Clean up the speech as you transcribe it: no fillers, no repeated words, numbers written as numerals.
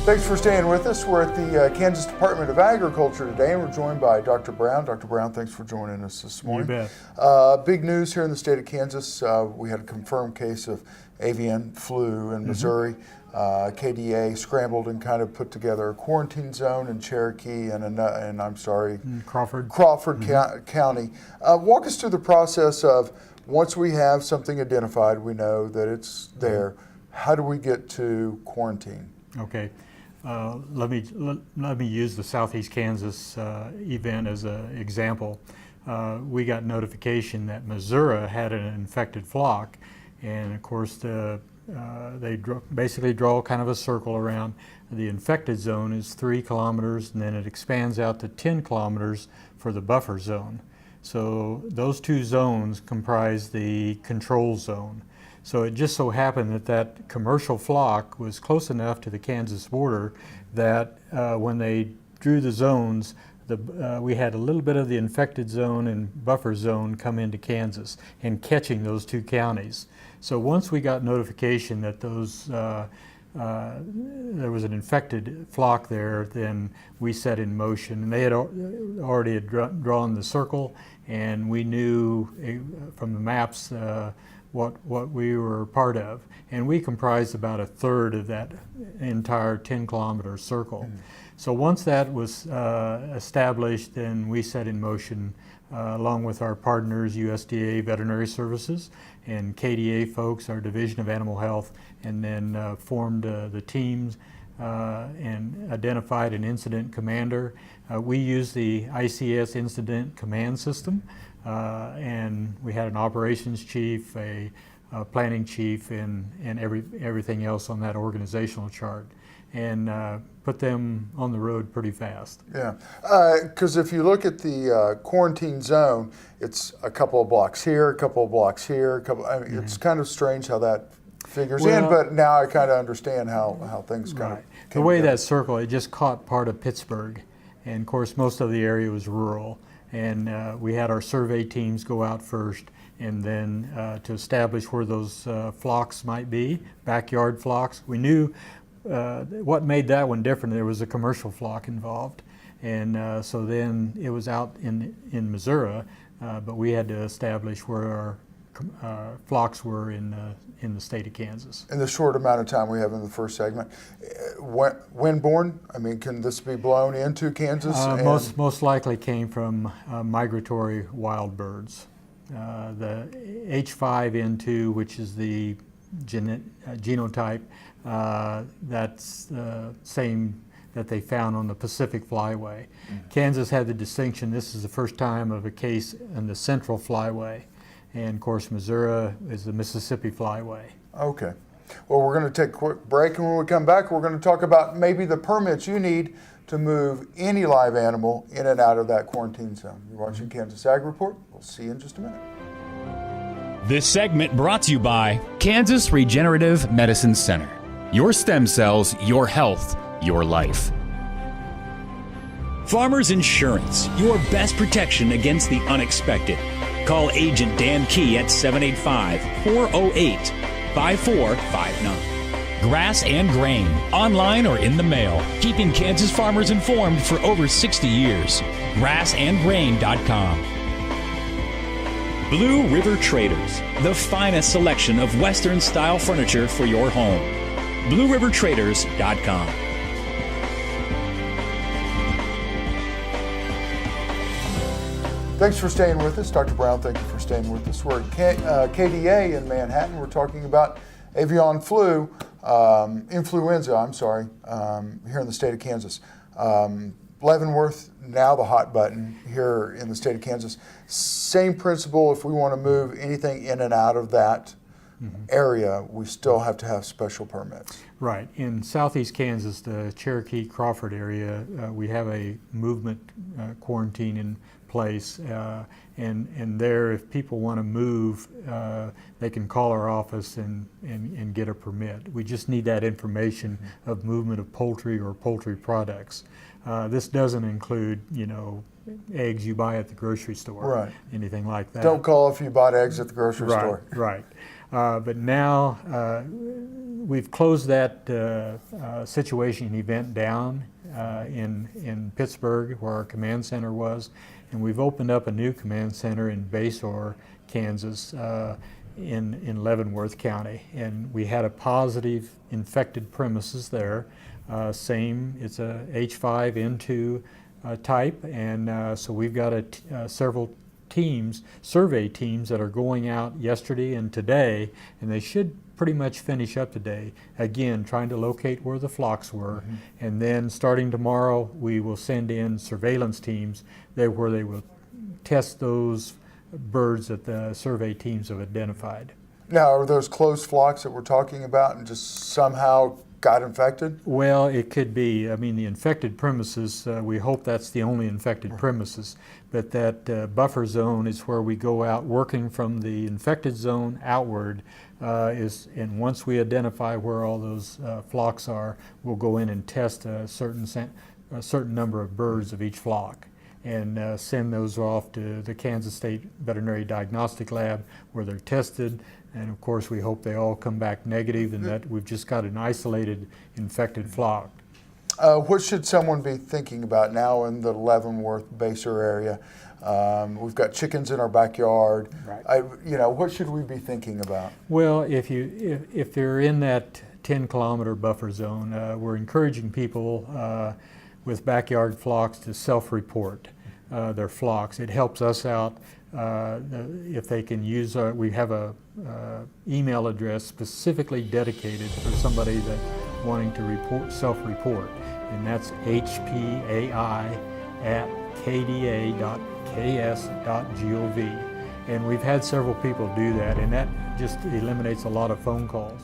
Thanks for staying with us. We're at the Kansas Department of Agriculture today, and we're joined by Dr. Brown. Dr. Brown, thanks for joining us this morning. You bet. Big news here in the state of Kansas. We had a confirmed case of avian flu in Missouri. KDA scrambled and kind of put together a quarantine zone in Cherokee and Crawford County. Walk us through the process of once we have something identified, we know that it's there. How do we get to quarantine? Okay. Let me use the Southeast Kansas event as an example. We got notification that Missouri had an infected flock, and of course they basically draw kind of a circle around. The infected zone is 3 kilometers, and then it expands out to 10 kilometers for the buffer zone. So those two zones comprise the control zone. So it just so happened that that commercial flock was close enough to the Kansas border that when they drew the zones, we had a little bit of the infected zone and buffer zone come into Kansas and catching those two counties. So once we got notification that those there was an infected flock there, then we set in motion. And they had already drawn the circle, and we knew from the maps what we were part of, and we comprised about a third of that entire 10-kilometer circle. So once that was established, then we set in motion, along with our partners, USDA Veterinary Services and KDA folks, our Division of Animal Health, and then formed the teams and identified an incident commander. We used the ICS Incident Command System, and we had an operations chief, a planning chief, and everything else on that organizational chart, and put them on the road pretty fast. Yeah, because if you look at the quarantine zone, it's a couple of blocks here, a couple of blocks here, it's kind of strange how that figures in, but now I kind of understand how things kind of the way that circle, it just caught part of Pittsburgh, and of course most of the area was rural. And we had our survey teams go out first, and then to establish where those flocks might be, backyard flocks. We knew what made that one different. There was a commercial flock involved, and so then it was out in Missouri, but we had to establish where our flocks were in the state of Kansas. In the short amount of time we have in the first segment, windborne, I mean, can this be blown into Kansas? Most likely came from migratory wild birds. The H5N2, which is the genotype, that's the same that they found on the Pacific Flyway. Kansas had the distinction, this is the first time of a case in the Central Flyway. And of course, Missouri is the Mississippi Flyway. Okay. Well, we're going to take a quick break, and when we come back, we're going to talk about maybe the permits you need to move any live animal in and out of that quarantine zone. You're watching Kansas Ag Report. We'll see you in just a minute. This segment brought to you by Kansas Regenerative Medicine Center. Your stem cells, your health, your life. Farmers Insurance, your best protection against the unexpected. Call Agent Dan Key at 785-408-5459. Grass and Grain, online or in the mail, keeping Kansas farmers informed for over 60 years. GrassandGrain.com. Blue River Traders, the finest selection of Western-style furniture for your home. BlueRiverTraders.com. Thanks for staying with us. Dr. Brown, thank you for staying with us. We're at KDA in Manhattan. We're talking about avian influenza, here in the state of Kansas. Leavenworth, now the hot button here in the state of Kansas. Same principle, if we want to move anything in and out of that area, we still have to have special permits. Right. In southeast Kansas, the Cherokee Crawford area, we have a movement quarantine in place, and there, if people want to move, they can call our office and get a permit. We just need that information of movement of poultry or poultry products. This doesn't include, eggs you buy at the grocery store, right? Anything like that. Don't call if you bought eggs at the grocery store. Right. But now we've closed that situation event down in Pittsburgh, where our command center was, and we've opened up a new command center in Basehor, Kansas, in Leavenworth County, and we had a positive infected premises there. Same, it's a H5N2 type, and so we've got several teams, survey teams, that are going out yesterday and today, and they should pretty much finish up today. Again, trying to locate where the flocks were, and then starting tomorrow, we will send in surveillance teams where they will test those birds that the survey teams have identified. Now, are those closed flocks that we're talking about and just somehow got infected? Well, it could be. I mean, the infected premises, we hope that's the only infected premises, but that buffer zone is where we go out working from the infected zone outward, and once we identify where all those flocks are, we'll go in and test a certain number of birds of each flock, and send those off to the Kansas State Veterinary Diagnostic Lab, where they're tested. And of course, we hope they all come back negative, and that we've just got an isolated infected flock. What should someone be thinking about now in the Leavenworth, Basehor area? We've got chickens in our backyard. Right. What should we be thinking about? Well, if they're in that 10-kilometer buffer zone, we're encouraging people with backyard flocks to self-report their flocks. It helps us out. If they can use, we have a email address specifically dedicated for somebody that wanting to self-report, and that's hpai@kda.ks.gov. And we've had several people do that, and that just eliminates a lot of phone calls.